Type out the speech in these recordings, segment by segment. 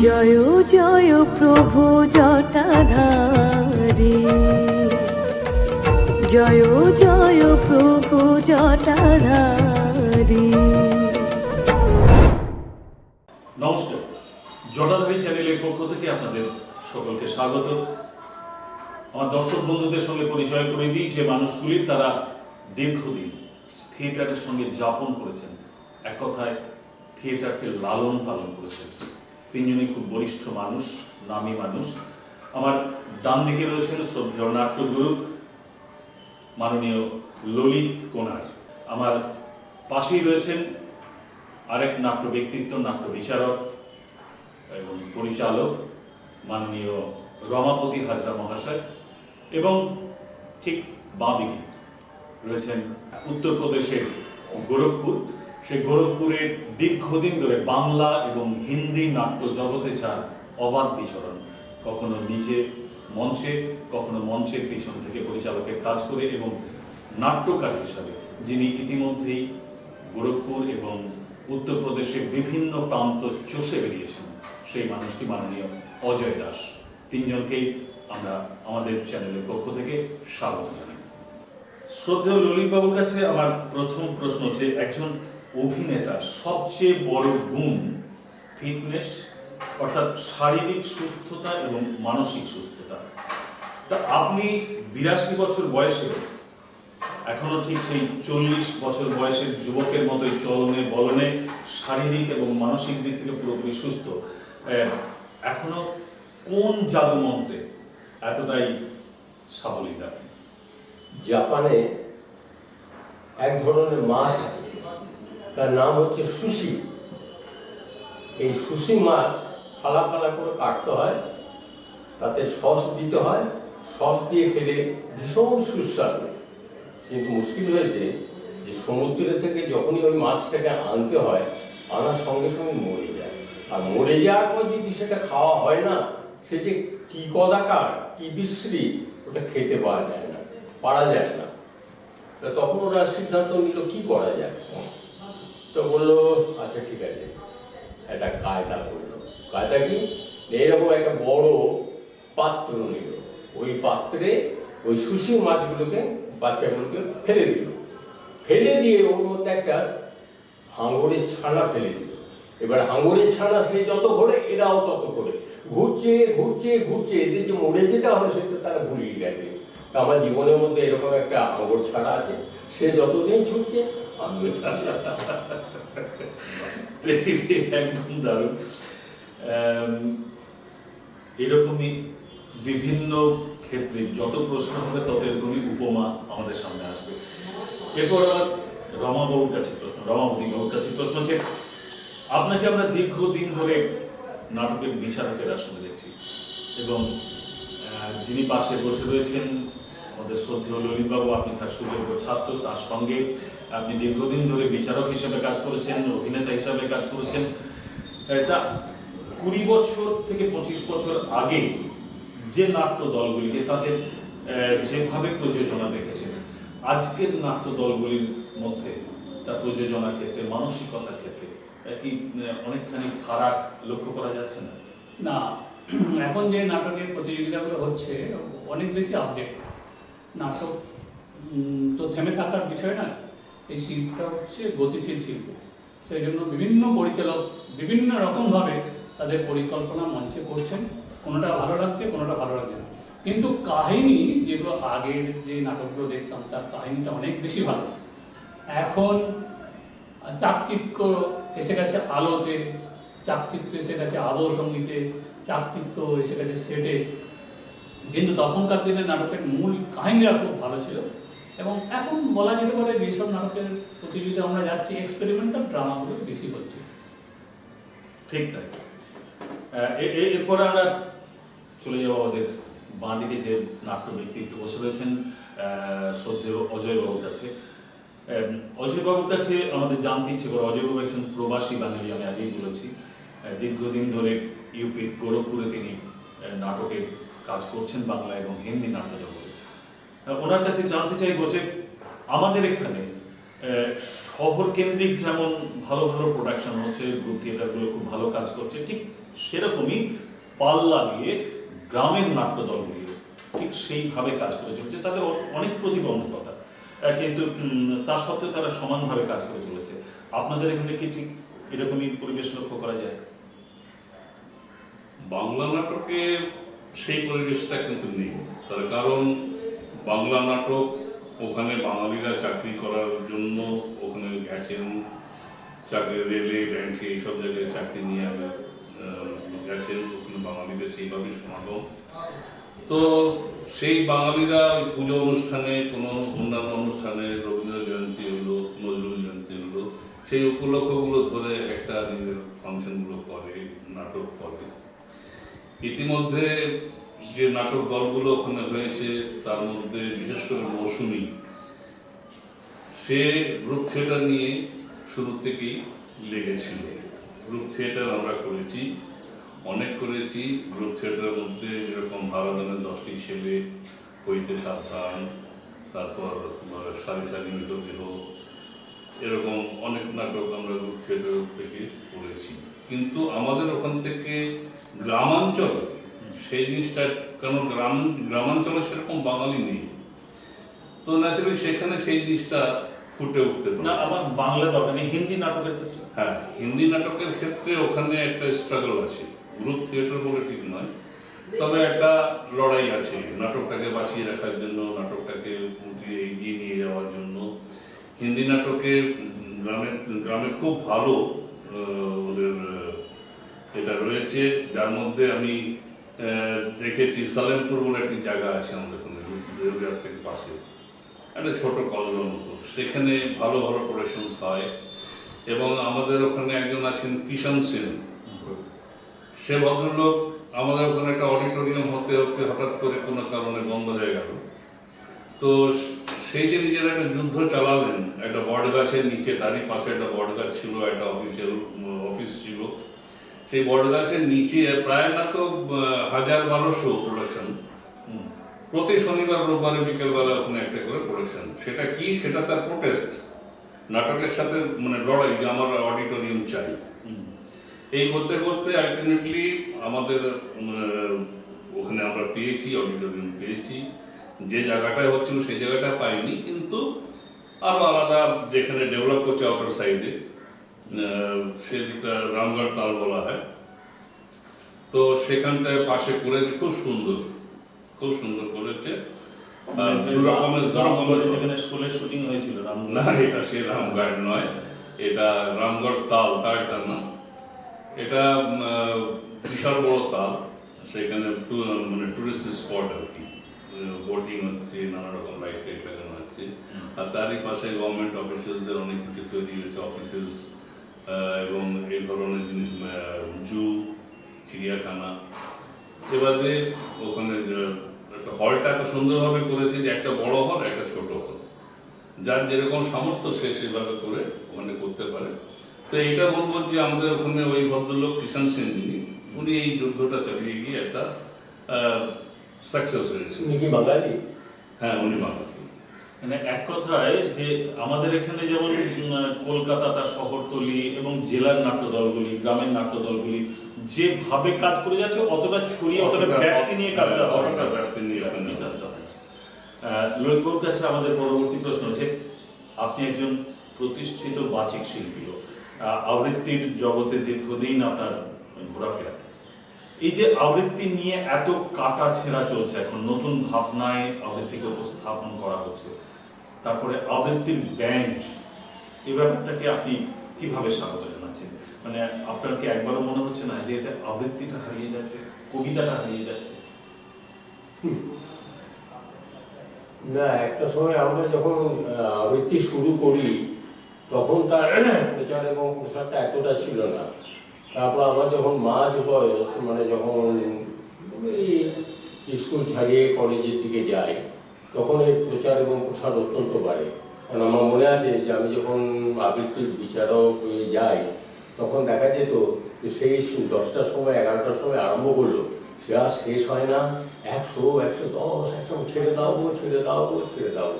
জয় জয় প্রভু জটাধারী, জয় জয় প্রভু জটাধারী। নমস্কার, জটাধারী চ্যানেলের পক্ষ থেকে আপনাদের সকলকে স্বাগত। আমার দর্শক বন্ধুদের সঙ্গে পরিচয় করে দিই যে মানুষগুলির তারা দীর্ঘদিন থিয়েটারের সঙ্গে যাপন করেছেন, এক কথায় থিয়েটারকে লালন পালন করেছেন। তিনজনই খুব বরিষ্ঠ মানুষ, নামী মানুষ। আমার ডান দিকে রয়েছেন শ্রদ্ধেয় নাট্যগুরু মাননীয় ললিত কোনার। আমার পাশেই রয়েছেন আরেক নাট্য ব্যক্তিত্ব, নাট্য বিচারক এবং পরিচালক মাননীয় রমাপতি হাজরা মহাশয়। এবং ঠিক বাঁদিকে রয়েছেন উত্তরপ্রদেশের গোরখপুর। সেই গোরখপুরের দীর্ঘদিন ধরে বাংলা এবং হিন্দি নাট্য জগতে যার অবাধ বিচরণ, কখনো নিজে মঞ্চে, কখনো মঞ্চের পিছন থেকে পরিচালকের কাজ করে, এবং নাট্যকার হিসাবে যিনি ইতিমধ্যেই গোরখপুর এবং উত্তরপ্রদেশের বিভিন্ন প্রান্ত চষে বেরিয়েছেন, সেই মানুষটি মাননীয় অজয় দাস। তিনজনকেই আমরা আমাদের চ্যানেলের পক্ষ থেকে স্বাগত জানাই। শ্রদ্ধেয় ললিতবাবুর কাছে আমার প্রথম প্রশ্ন হচ্ছে, একজন অভিনেতার সবচেয়ে বড় গুণ ফিটনেস, অর্থাৎ শারীরিক সুস্থতা এবং মানসিক সুস্থতা। তা আপনি 82 বছর বয়সে এখনো ঠিক সেই 40 বছর বয়সের যুবকের মতোই চলনে বলনে শারীরিক এবং মানসিক দিক থেকে পুরোপুরি সুস্থ। এখনো কোন জাদু মন্ত্রে এতটাই সাবলীল? জাপানে এক ধরনের মাছ আছে, তার নাম হচ্ছে সুশি। এই সুশি মাছ ফালা ফালা করে কাটতে হয়, তাতে সস দিতে হয়, সস দিয়ে খেলে ভীষণ সুস্বাদু। কিন্তু মুশকিল হয়েছে যে সমুদ্র থেকে যখনই ওই মাছটাকে আনতে হয়, আনার সঙ্গে সঙ্গে মরে যায়। আর মরে যাওয়ার পর যদি সেটা খাওয়া হয় না, সে যে কি কদাকার, কি বিশ্রী, ওটা খেতে পারা যায় না, পারা যায় না। তা তখন ওরা সিদ্ধান্ত নিল কি করা যায়। তো বললো আচ্ছা ঠিক আছে, একটা কায়দা করলো। কায়দা কি, এইরকম একটা বড় পাত্র নিল, ওই পাত্রে ওই সুশি মাছগুলোকে, বাচ্চাগুলোকে ফেলে দিল। ফেলে দিয়ে ওর মধ্যে একটা হাঙরের ছানা ফেলে দিল। এবার হাঙরের ছানা সে যত ঘোরে, এরাও তত করে ঘুরছে ঘুরছে ঘুরছে। এদের যে মরে যেতে হবে সেটা তারা ভুলিয়ে গেছে। তা আমার জীবনের মধ্যে এরকম একটা হাঙর ছাড়া আছে, সে যতদিন ছুটছে আমিও একদম দারুণ। এরকমই বিভিন্ন ক্ষেত্রে যত প্রশ্ন হবে তত এরকমই উপমা আমাদের সামনে আসবে। এরপর আমার রমাবাবুর কাছে প্রশ্ন, রমাপতি বাবুর কাছে প্রশ্ন হচ্ছে, আপনাকে আমরা দীর্ঘদিন ধরে নাটকের বিচারকের আসনে দেখছি, এবং যিনি পাশে বসে রয়েছেন আমাদের শ্রদ্ধেয় ললিতবাবু, আপনি তার সুযোগ্য ছাত্র। তার সঙ্গে আপনি দীর্ঘদিন ধরে বিচারক হিসেবে কাজ করেছেন, অভিনেতা হিসাবে কাজ করেছেন। তা 20 বছর থেকে 25 বছর আগে যে নাট্য দলগুলিকে তাদের যেভাবে প্রযোজনা দেখেছেন, আজকের নাট্য দলগুলির মধ্যে তার প্রযোজনার ক্ষেত্রে, মানসিকতার ক্ষেত্রে কি অনেকখানি ফারাক লক্ষ্য করা যাচ্ছে না? না, এখন যে নাটকের প্রতিযোগিতাগুলো হচ্ছে অনেক বেশি আপডেট। নাটক তো থেমে থাকার বিষয় না, এই শিল্পটা হচ্ছে গতিশীল শিল্প। সেই জন্য বিভিন্ন পরিচালক বিভিন্ন রকমভাবে তাদের পরিকল্পনা মঞ্চে করছেন। কোনোটা ভালো লাগছে, কোনোটা ভালো লাগছে না। কিন্তু কাহিনী, যেগুলো আগের যে নাটকগুলো দেখতাম, তার কাহিনীটা অনেক বেশি ভালো। এখন চাকচিক্য এসে গেছে আলোতে, চাকচিক্য এসে গেছে আবহ সঙ্গীতে, চাকচিক্য এসে গেছে সেটে। কিন্তু তখনকার দিনে নাটকের মূল কাহিনীরা খুব ভালো ছিল। এবং এখন বলা যেতে পারে যেসব নাটকের প্রতিযোগিতা আমরা যাচ্ছি, এক্সপেরিমেন্টাল ড্রামাগুলো বেশি হচ্ছে। ঠিক তাই। এরপরে আমরা চলে যাবো আমাদের বাঁদিকে যে নাট্য ব্যক্তিত্ব বসে রয়েছেন, শ্রদ্ধেয় অজয়বাবুর কাছে। অজয়বাবুর কাছে আমাদের জানতে ইচ্ছে করে, অজয়বাবু একজন প্রবাসী বাঙালি, আমি আগেই বলেছি। দীর্ঘদিন ধরে ইউপির গোরখপুরে তিনি নাটকের কাজ করছেন, বাংলা এবং হিন্দি নাট্য জগতে। ওনার কাছে জানতে চাইব যে আমাদের এখানে শহর কেন্দ্রিক যেমন ভালো ভালো প্রোডাকশন হচ্ছে, গ্রুপ থিয়েটারগুলো খুব ভালো কাজ করছে, ঠিক সেরকমই পাল্লা দিয়ে গ্রামের নাট্যদলগুলি ঠিক সেইভাবে কাজ করে চলেছে। তাদের অনেক প্রতিবন্ধকতা, কিন্তু তা সত্ত্বেও তারা সমানভাবে কাজ করে চলেছে। আপনাদের এখানে কি ঠিক এরকমই পরিবেশ লক্ষ্য করা যায়? বাংলা নাটকে সেই পরিবেশটা কিন্তু নেই, তার কারণ বাংলা নাটক ওখানে বাঙালিরা চাকরি করার জন্য ওখানে গেছেন, চাকরি রেলে, ব্যাংকে, এইসব জায়গায় চাকরি নিয়ে গেছেন, ওখানে বাঙালিদের সেইভাবে সমাগম। তো সেই বাঙালিরা পুজো অনুষ্ঠানে, কোনো অন্যান্য অনুষ্ঠানে, রবীন্দ্র জয়ন্তী হলো, নজরুল জয়ন্তী হলো, সেই উপলক্ষগুলো ধরে একটা নিজের ফাংশনগুলো করে, নাটক করে। ইতিমধ্যে যে নাটক দলগুলো ওখানে হয়েছে তার মধ্যে বিশেষ করে মৌসুমী, সে গ্রুপ থিয়েটার নিয়ে শুরু থেকেই লেগেছিল। গ্রুপ থিয়েটার আমরা করেছি, অনেক করেছি। গ্রুপ থিয়েটারের মধ্যে যেরকম ভারতনের 10টি ছেলে, হইতে সাবধান, তারপর সারি সারি মৃতদেহ, এরকম অনেক নাটক আমরা গ্রুপ থিয়েটার থেকে করেছি। কিন্তু আমাদের ওখান থেকে গ্রামাঞ্চলে সেই জিনিসটা, কারণ গ্রামাঞ্চলে সেরকম বাঙালি নেই, তো ন্যাচারালি সেখানে সেই জিনিসটা ফুটে উঠতে পারে না। আমার বাংলা দরকার নেই, হিন্দি নাটকের ক্ষেত্রে? হ্যাঁ, হিন্দি নাটকের ক্ষেত্রে ওখানে একটা স্ট্রাগল আছে, গ্রুপ থিয়েটার বলে ঠিক নয়, তবে একটা লড়াই আছে নাটকটাকে বাঁচিয়ে রাখার জন্য, নাটকটাকে উঠিয়ে এগিয়ে নিয়ে যাওয়ার জন্য। হিন্দি নাটকের গ্রামে খুব ভালো ওদের এটা রয়েছে, যার মধ্যে আমি দেখেছি সালেমপুর বলে একটি জায়গা আছে আমাদের ওখানে, দেওঘাট থেকে পাশে, একটা ছোট কলেজের মতো, সেখানে ভালো ভালো প্রোডাকশনস হয়। এবং আমাদের ওখানে একজন আছেন কিষাণ সেন, সে ভদ্রলোক, আমাদের ওখানে একটা অডিটোরিয়াম হতে হতে হঠাৎ করে কোনো কারণে বন্ধ হয়ে গেল। তো সেই যে নিজের একটা যুদ্ধ চালালেন, একটা বট গাছের নিচে, তারই পাশে একটা বট গাছ ছিল, একটা অফিস ছিল, সেই বট গাছের নিচে প্রায় না তো 1000-1200 প্রোডাকশন, প্রতি শনিবার রোববারে বিকেলবেলা ওখানে একটা করে প্রোডাকশন। সেটা কি, সেটা তার প্রোটেস্ট, নাটকের সাথে মানে লড়াই, যে আমার অডিটোরিয়াম চাই। এই করতে করতে আলটিমেটলি আমাদের ওখানে আমরা পেয়েছি, অডিটোরিয়াম পেয়েছি। যে জায়গাটায় হচ্ছিল সেই জায়গাটা পাইনি, কিন্তু আরো আলাদা যেখানে ডেভেলপ করছে আউটার সাইডে, সেদিকটা রামগড় তাল বলা হয়, তো সেখানটায় পাশে করেছে, খুব সুন্দর, খুব সুন্দর করেছে। স্কুলের শুটিং হয়েছিল? না, এটা সে রামগড় নয়, এটা রামগড় তাল, তালটা না, এটা বিশাল বড় তাল, সেখানে মানে টুরিস্ট স্পট আর কি, বোটিং হচ্ছে, নানা রকম লাইট টাইট লাগানো হচ্ছে। আর তারই পাশে গভর্নমেন্ট অফিসেসদের অনেক কিছু তৈরি হয়েছে, অফিসেস এবং এই ধরনের জিনিস, জু, চিড়িয়াখানা। এবারে ওখানে একটা হলটা এত সুন্দরভাবে করেছে যে একটা বড় হল, একটা ছোট হল, যার যেরকম সামর্থ্য সে সেভাবে করে ওখানে করতে পারে। তো এইটা বলবো যে আমাদের ওখানে ওই ভদ্রলোক কিষাণ সেন, উনি এই যুদ্ধটা চালিয়ে গিয়ে একটা সাকসেস হয়েছে। উনি কি বাঙালি? হ্যাঁ, উনি বাঙালি। মানে এক কথায় যে আমাদের এখানে যেমন কলকাতা তার শহরতলি এবং জেলার নাট্যদলগুলি, গ্রামের নাট্যদলগুলি যেভাবে কাজ করে যাচ্ছে, অতটা ছড়িয়ে, অতটা ব্যাপ্তি নিয়ে কাজটা হয়। ললিতবাবুর কাছে আমাদের পরবর্তী প্রশ্ন হচ্ছে, আপনি একজন প্রতিষ্ঠিত বাচিক শিল্পীও, আবৃত্তির জগতে দীর্ঘদিন আপনার ঘোরাফেরা, এই যে আবৃত্তি নিয়ে এত কাটা ছেঁড়া চলছে এখন, নতুন ভাবনায় আবৃত্তিকে উপস্থাপন করা হচ্ছে, তারপরে আবৃত্তির ব্যান্ড, এই ব্যাপারটাকে আপনি কিভাবে স্বাগত জানাচ্ছেন? মানে আপনার কি একবারও মনে হচ্ছে না যে এতে আবৃত্তিটা হারিয়ে যাচ্ছে, কবিতাটা হারিয়ে যাচ্ছে? না, একটা সময় আমরা যখন আবৃত্তি শুরু করি তখন তার প্রচার এবং প্রসারটা এতটা ছিল না। তারপর আমার যখন মাঝ বয়স, মানে যখন এই স্কুল ছাড়িয়ে কলেজের দিকে যাই, তখন এই প্রচার এবং প্রসার অত্যন্ত বাড়ে। কারণ আমার মনে আছে যে আমি যখন আবৃত্তির বিচারক হয়ে যাই, তখন দেখা যেত যে সেই 10টার সময় 11টার সময় আরম্ভ করলো, সে আর শেষ হয় না, 100, 110 একসঙ্গে ছেড়ে দাও, ছেড়ে দাও, ছেড়ে দাও।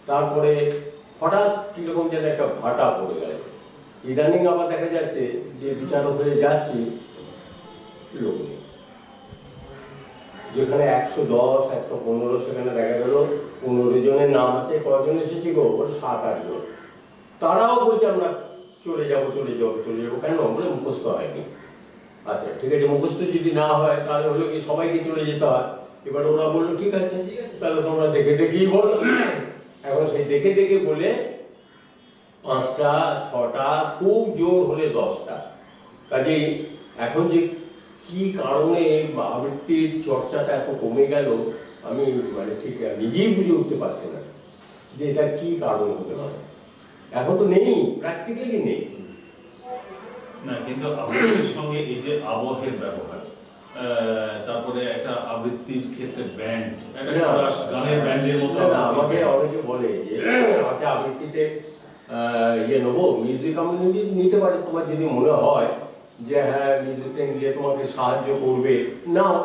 তারপরে হঠাৎ কীরকম যেন একটা ভাটা পড়ে গেল। ইদানিং আবার দেখা যাচ্ছে যে বিচারক হয়ে যাচ্ছি, লোক নেই। যেখানে 110, 115, সেখানে দেখা গেল 15 জনের নাম আছে, কজন এসেছি গো, বলে 7-8 জন। তারাও বলছে আমরা চলে যাবো। কেন? বলে মুখস্থ হয়নি। আচ্ছা ঠিক আছে, মুখস্থ যদি না হয় তাহলে হলো কি সবাইকে চলে যেতে হয়। এবার ওরা বললো ঠিক আছে, তাহলে তোমরা দেখে দেখেই বলো। এখন সেই দেখে দেখে বলে 5টা, 6টা, খুব জোর হলে 10টা। কাজেই এখন যে কি কারণে আবৃত্তির চর্চাটা এত কমে গেল, আমি মানে ঠিক নিজেই বুঝে উঠতে পারছি না যে এটা কি কারণ হতে পারে। এখন তো নেই, প্র্যাকটিক্যালি নেই। না, কিন্তু আবৃত্তির সঙ্গে এই যে আবহের ব্যবহার, তারপরে একটা আবৃত্তির ক্ষেত্রে ব্যান্ড, একটা গানের ব্যান্ডের মতো। আমাকে অনেকে বলে যে আমাকে আবৃত্তিতে নেবো, মিউজিক আমি নিতে পারি, তোমার যদি মনে হয় যে হ্যাঁ মিউজিকটা নিলে তোমাকে সাহায্য করবে, নাও।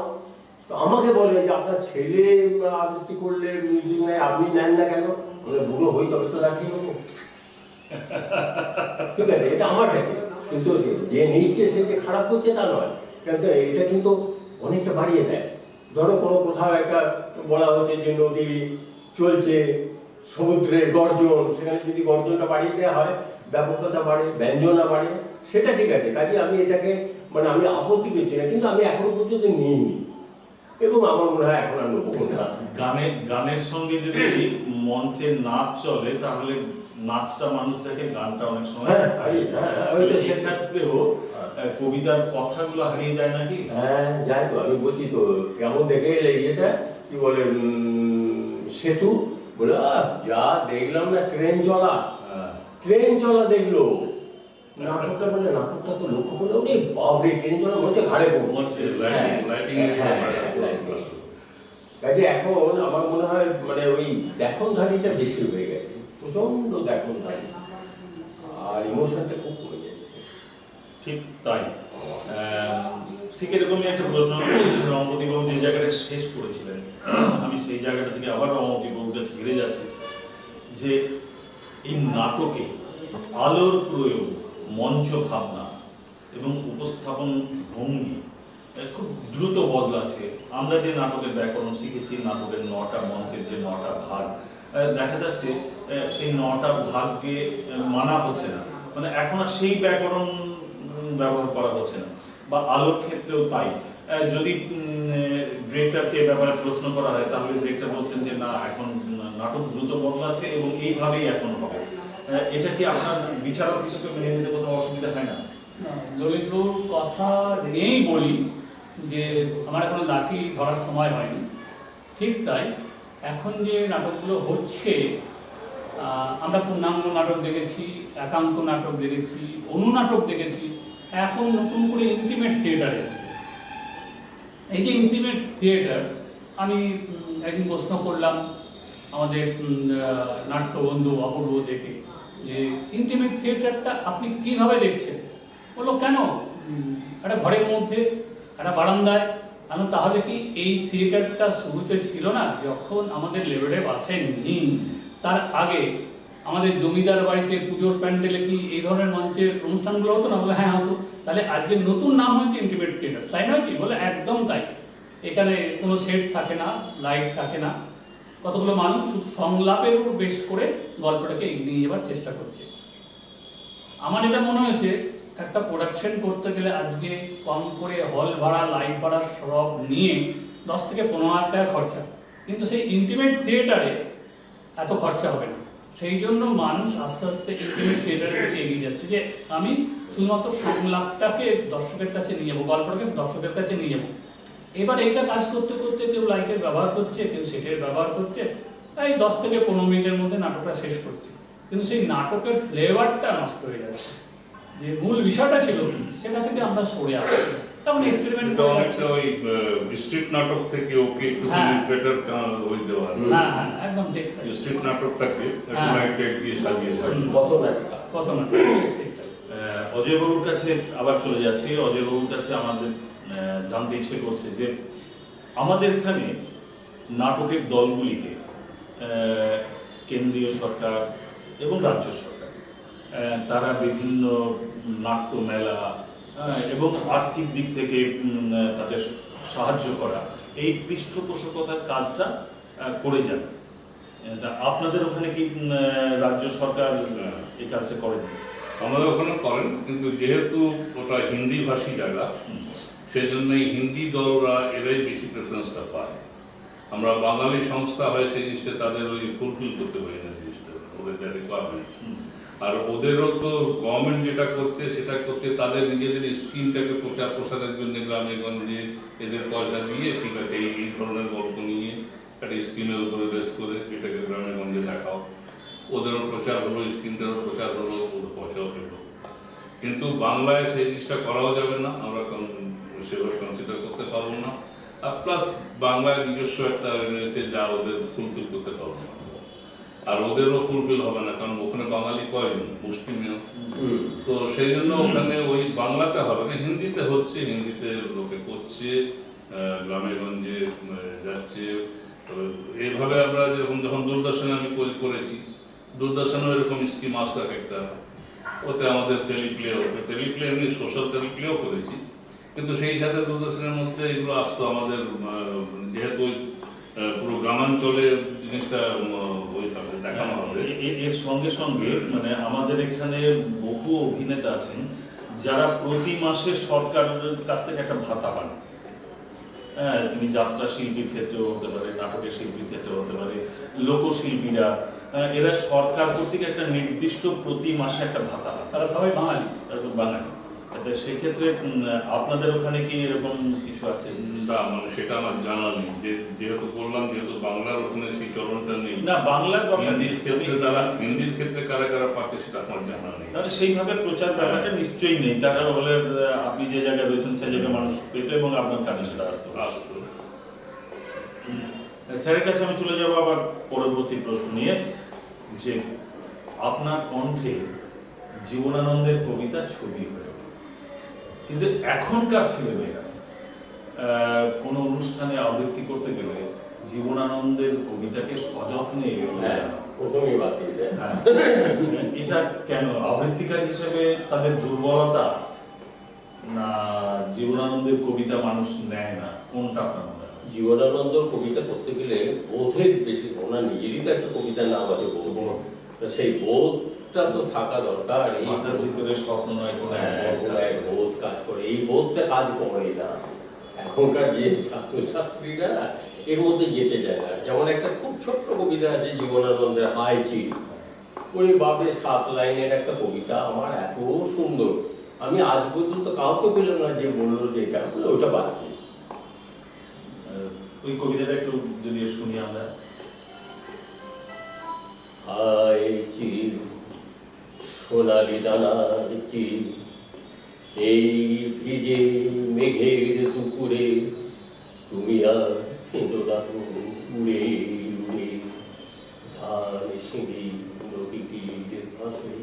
তো আমাকে বলে যে আপনার ছেলে আবৃত্তি করলে মিউজিক নেয়, আপনি নেন না কেন? মানে বুড়ো হই তবে তো রাখি নেবো। ঠিক আছে, এটা আমার কাছে, কিন্তু যে নিচ্ছে সে যে খারাপ করছে তা নয়, কিন্তু এটা কিন্তু অনেকটা বাড়িয়ে দেয়। ধরো কোথাও একটা বলা হচ্ছে যে নদী চলছে, সমুদ্রের গর্জন, সেখানে যদি গর্জনটা বাড়িয়ে দেওয়া হয়, ব্যাপকতা বাড়ে, ব্যঞ্জনা বাড়ে, সেটা ঠিক আছে। কাজে আমি এটাকে মানে আমি আপত্তি করছি না, কিন্তু আমি এখনো পর্যন্ত নিইনি এবং আমার মনে হয় এখন আর নেবো না। গানের সঙ্গে যদি মঞ্চে নাচ চলে তাহলে নাচটা মানুষ দেখে, গানটা অনেক সময় সেক্ষেত্রেও কবিতার কথাগুলো হারিয়ে যায় নাকি? হ্যাঁ যায় তো, আমি বলছি তো কেমন দেখে এলে এটা কি বলে সেতু, বলে যা দেখলাম না, ট্রেন চলা দেখলো। নাটকটা বলে নাটকটা তো লক্ষ্য করলে ওরে বাবরে, ট্রেন চলার মধ্যে ঘাড়ে কাজে এখন আমার মনে হয় মানে ওই দেখনধারীটা বেশি হয়ে গেছে, প্রচন্ড দেখনধারী, আর ইমোশনটা খুব কমে যাচ্ছে। ঠিক তাই। ঠিক এরকমই একটা প্রশ্ন রমাপতিবাবু যে জায়গাটা শেষ করেছিলেন, আমি সেই জায়গাটা থেকে আবার রমাপতিবাবুর কাছে ফিরে যাচ্ছি যে এই নাটকে আলোর প্রয়োগ, মঞ্চ ভাবনা এবং উপস্থাপন ভঙ্গি খুব দ্রুত বদলাচ্ছে। আমরা যে নাটকের ব্যাকরণ শিখেছি, নাটকের 9টা মঞ্চের যে 9টা ভাগ, দেখা যাচ্ছে সেই 9টা ভাগকে মানা হচ্ছে না, মানে এখন আর সেই ব্যাকরণ ব্যবহার করা হচ্ছে না। বা আলোর ক্ষেত্রেও তাই। যদি ডিরেক্টরকে ব্যাপারে প্রশ্ন করা হয় তাহলে ডিরেক্টর বলছেন যে না, এখন নাটক দ্রুত বদলাচ্ছে এবং এইভাবেই এখন হবে। এটা কি আপনার বিচারক হিসেবে মেনে নিতে কোথাও অসুবিধা হয় না? ললিতবাবুর কথা নিয়েই বলি যে আমার এখনো লাঠি ধরার সময় হয়নি। ঠিক তাই, এখন যে নাটকগুলো হচ্ছে, আমরা পূর্ণাঙ্গ নাটক দেখেছি, একাঙ্ক নাটক দেখেছি, অনুনাটক দেখেছি, এখন নতুন করে ইন্টিমেট থিয়েটার এসেছে। এই যে ইন্টিমেট থিয়েটার, আমি একদিন প্রশ্ন করলাম আমাদের নাট্যবন্ধু অপূর্ব দেখে যে ইন্টিমেট থিয়েটারটা আপনি কীভাবে দেখছেন? বললো কেন, একটা ঘরের মধ্যে, একটা বারান্দায়। আমি তাহলে কি এই থিয়েটারটা শুরুতে ছিল না যখন আমাদের লেবারে বাসেন নি? তার আগে আমাদের জমিদার বাড়িতে পুজোর প্যান্ডেলে কি এই ধরনের মঞ্চের অনুষ্ঠানগুলো হতো না? বলে হ্যাঁ হতো। তাহলে আজকে নতুন নাম হচ্ছে ইন্টিমেট থিয়েটার, তাই নয় কি? বলে একদম তাই। এখানে কোনো সেট থাকে না, লাইট থাকে না, কতগুলো মানুষ শুধু সংলাপের উপর বেশ করে গল্পটাকে এগিয়ে যাওয়ার চেষ্টা করছে। আমার এটা মনে হয়েছে একটা প্রোডাকশন করতে গেলে আজকে কম করে হল ভাড়া, লাইট ভাড়া সব নিয়ে 10 থেকে 15 লাখ টাকা খরচা, কিন্তু সেই ইন্টিমেট থিয়েটারে এত খরচা হবে না। সেই জন্য মানুষ আস্তে আস্তে ইন্টিমেট থিয়েটারের দিকে এগিয়ে যাচ্ছে যে আমি শুধুমাত্র সংলাপটাকে দর্শকের কাছে নিয়ে যাবো, গল্পটাকে দর্শকের কাছে নিয়ে যাবো। এবার এইটা কাজ করতে করতে কেউ লাইটের ব্যবহার করছে, কেউ সেটের ব্যবহার করছে, তাই 10 থেকে 15 মিনিটের মধ্যে নাটকটা শেষ করছে, কিন্তু সেই নাটকের ফ্লেভারটা নষ্ট হয়ে যাচ্ছে। যে মূল বিষয়টা ছিল সেটা থেকে আমরা সরে আসছি। তখন এক্সপেরিমেন্ট করে অনেকটা ওই স্ট্রিট নাটক থেকে ওকে একটু বেটার ওই দেওয়া। হ্যাঁ হ্যাঁ, একদম ঠিক। স্ট্রিট নাটকটাকে লাইট দিয়ে সাজিয়েছে। কত নাটক। অজয়বাবুর কাছে আবার চলে যাচ্ছি। অজয়বাবুর কাছে আমাদের জানতে ইচ্ছে করছে যে আমাদের এখানে নাটকের দলগুলিকে কেন্দ্রীয় সরকার, এবং রাজ্য সরকার তারা বিভিন্ন নাট্য মেলা এবং আর্থিক দিক থেকে তাদের সাহায্য করা, এই পৃষ্ঠপোষকতার কাজটা করে যান। তা আপনাদের ওখানে কি রাজ্য সরকার এই কাজটা করেন? আমাদের ওখানে করেন, কিন্তু যেহেতু ওটা হিন্দি ভাষী জায়গা, সেই জন্য হিন্দি দলরা এরাই বেশি প্রেফারেন্সটা পায়। আমরা বাঙালি সংস্থা হয় সেই জিনিসটা তাদের ওই ফুলফিল করতে পারি না, জিনিসটা ওদের যা রিকোয়ারমেন্ট। আর ওদেরও তো গভর্নমেন্ট যেটা করছে সেটা করছে তাদের নিজেদের স্কিমটাকে প্রচার প্রসারের জন্য গ্রামে গঞ্জে এদের পয়সা দিয়ে, ঠিক আছে এই ধরনের গল্প নিয়ে একটা স্কিমের উপরে বেস করে এটাকে গ্রামে গঞ্জে দেখাও, ওদেরও প্রচার হলো, স্কিমটারও প্রচার হলো, ওদের পয়সাও পেলো। কিন্তু বাংলায় সেই জিনিসটা করাও যাবে না, আমরা সেভাবে কনসিডার করতে পারবো না। আর প্লাস বাংলায় নিজস্ব একটা রয়েছে যা ওদের ফুলফিল করতে পারবো না, আর ওদেরও ফুলফিল হবে না, কারণ ওখানে বাঙালি কয়জন, মুসলিমীয়। তো সেই জন্য ওখানে ওই বাংলাতে হবে না, হিন্দিতে হচ্ছে, হিন্দিতে লোকে করছে, গ্রামে গঞ্জে যাচ্ছে। এইভাবে আমরা যেরকম যখন দূরদর্শনে আমি করেছি, দূরদর্শনেও এরকম স্কিম আসতো একটা, ওতে আমাদের টেলিপ্লে হতো, টেলিপ্লে এমনি সোশ্যাল টেলিপ্লেও করেছি, কিন্তু সেই সাথে দূরদর্শনের মধ্যে এগুলো আসতো আমাদের, যেহেতু পুরো গ্রামাঞ্চলে জিনিসটা ওইভাবে দেখানো হবে। এর সঙ্গে সঙ্গে মানে আমাদের এখানে বহু অভিনেতা আছেন যারা প্রতি মাসে সরকারের কাছ থেকে একটা ভাতা পান। হ্যাঁ, তিনি যাত্রা শিল্পীর ক্ষেত্রেও হতে পারে, নাটকের শিল্পীর ক্ষেত্রেও হতে পারে, লোকশিল্পীরা, এরা সরকার কর্তৃক একটা নির্দিষ্ট প্রতি মাসে একটা ভাতা, তারা সবাই বাঙালি। বাঙালি। সেক্ষেত্রে আপনাদের ওখানে কি এরকম কিছু আছে? না, মানে সেটা আমার জানা নেই, যেহেতু বললাম যেহেতু বাংলার ওখানে সেই চলনটা নেই। না, বাংলার হিন্দির ক্ষেত্রে যারা হিন্দির ক্ষেত্রে কারা কারা পাচ্ছে সেটা আমার জানা নেই। তাহলে সেইভাবে প্রচার ব্যাপারটা নিশ্চয়ই নেই, তারা হলে আপনি যে জায়গায় রয়েছেন সেই জায়গায় মানুষ পেত এবং আপনার কানে সেটা আসতো। স্যারের কাছে আমি চলে যাবো আবার পরবর্তী প্রশ্ন নিয়ে, যে আপনার কণ্ঠে জীবনানন্দের কবিতা ছবি হয়ে, কিন্তু এখনকার ছেলেমেয়েরা কোনো অনুষ্ঠানে আবৃত্তি করতে গেলে জীবনানন্দের কবিতাকে সযত্নে এটা কেন? আবৃত্তিকার হিসেবে তাদের দুর্বলতা, না জীবনানন্দের কবিতা মানুষ নেয় না, কোনটা আপনার মনে হয়? জীবনানন্দ কবিতা করতে গেলে বোধের বেশি, ওনার নিজেরই তো একটা কবিতার নাম আছে বোধ, সেই বোধটা তো থাকা দরকার। এই মাথার ভিতরে স্বপ্ন নয় কোনো এক বোধ কাজ করে, এই বোধটা কাজ করে না এখনকার যে ছাত্রছাত্রীরা এর মধ্যে যেতে চায় না। যেমন একটা খুব ছোট্ট কবিতা আছে জীবনানন্দের, হাই চিড়, ওই বাপরে 7 লাইনের একটা কবিতা, আমার এত সুন্দর, আমি আজ পর্যন্ত কাউকে পেলাম না যে বললো যে এটা, ওটা বাকি। ওই কবিতাটা একটু যদি শুনি আমরা। হাই চিড় সোনালি ডানার চিড়, এই ভিজে মেঘের দুপুরে তুমি আর কেঁদো না উড়ে উড়ে, ধান সিঁড়ি নদীটির পাশে